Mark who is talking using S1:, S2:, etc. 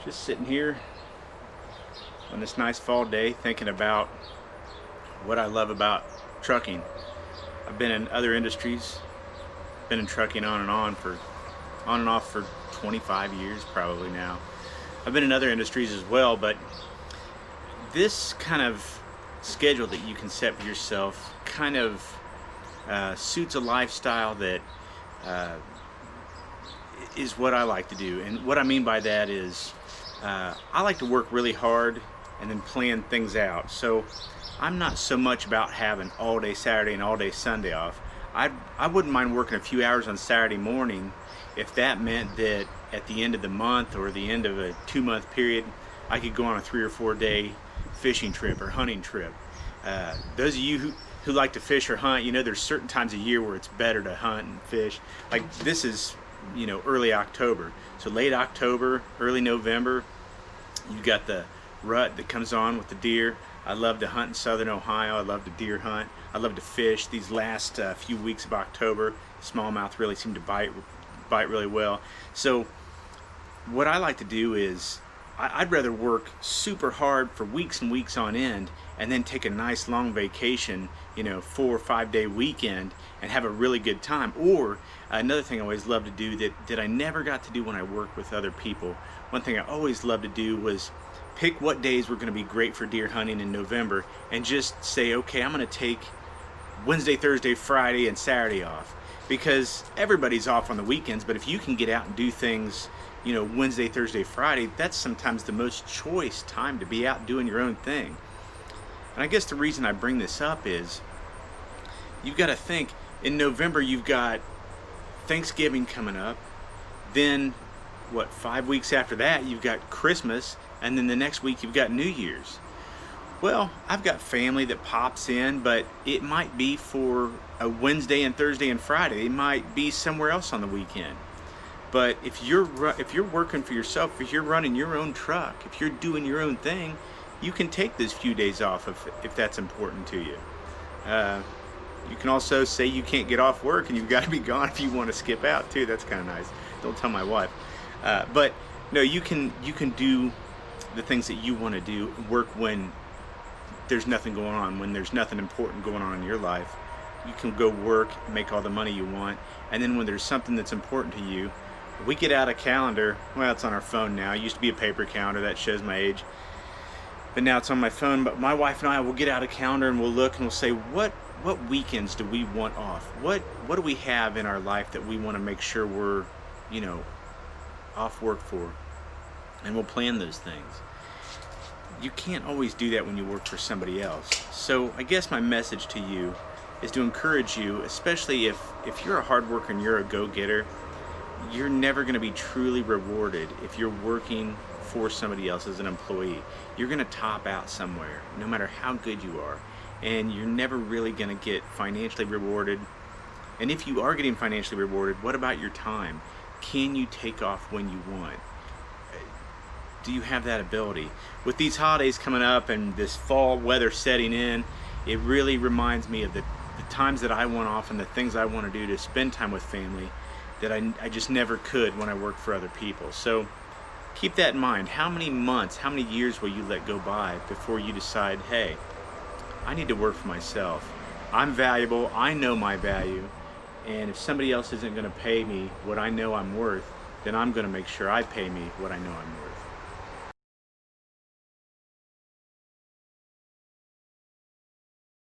S1: Just sitting here on this nice fall day thinking about what I love about trucking. I've been in other industries, been in trucking on and off for 25 years probably now. I've been in other industries as well, but this kind of schedule that you can set for yourself kind of suits a lifestyle that is what I like to do. And what I mean by that is I like to work really hard and then plan things out. So I'm not so much about having all day Saturday and all day Sunday off. I wouldn't mind working a few hours on Saturday morning if that meant that at the end of the month or the end of a 2-month period I could go on a 3 or 4 day fishing trip or hunting trip. Those of you who like to fish or hunt, you know there's certain times of year where it's better to hunt and fish. Like this is, you know, early October. So late October, early November, you got the rut that comes on with the deer. I love to hunt in southern Ohio. I love to deer hunt. I love to fish. These last few weeks of October, smallmouth really seem to bite really well. So what I like to do is I'd rather work super hard for weeks and weeks on end and then take a nice long vacation, you know, 4 or 5 day weekend and have a really good time. Or another thing I always love to do that I never got to do when I worked with other people, one thing I always loved to do was pick what days were going to be great for deer hunting in November and just say, okay, I'm going to take Wednesday, Thursday, Friday, and Saturday off, because everybody's off on the weekends. But if you can get out and do things, you know, Wednesday, Thursday, Friday, that's sometimes the most choice time to be out doing your own thing. And I guess the reason I bring this up is you've got to think, in November you've got Thanksgiving coming up, then what, 5 weeks after that you've got Christmas, and then the next week you've got New Year's. Well, I've got family that pops in, but it might be for a Wednesday and Thursday and Friday. It might be somewhere else on the weekend. But if you're working for yourself, if you're running your own truck, if you're doing your own thing, you can take those few days off if that's important to you. You can also say you can't get off work and you've got to be gone if you want to skip out too. That's kind of nice. Don't tell my wife. But no, you can do the things that you want to do, work when there's nothing going on, when there's nothing important going on in your life. You can go work, make all the money you want, and then when there's something that's important to you, we get out a calendar. Well, it's on our phone now. It used to be a paper calendar. That shows my age. But now it's on my phone. But my wife and I will get out a calendar and we'll look and we'll say, what weekends do we want off? What do we have in our life that we want to make sure we're, you know, off work for? And we'll plan those things. You can't always do that when you work for somebody else. So I guess my message to you is to encourage you, especially if you're a hard worker and you're a go-getter, you're never going to be truly rewarded if you're working for somebody else as an employee. You're going to top out somewhere, no matter how good you are, and you're never really going to get financially rewarded. And if you are getting financially rewarded, what about your time? Can you take off when you want? Do you have that ability? With these holidays coming up and this fall weather setting in, it really reminds me of the times that I want off and the things I want to do to spend time with family that I just never could when I worked for other people. So keep that in mind. How many months, how many years will you let go by before you decide, hey, I need to work for myself. I'm valuable, I know my value, and if somebody else isn't going to pay me what I know I'm worth, then I'm going to make sure I pay me what I know I'm worth.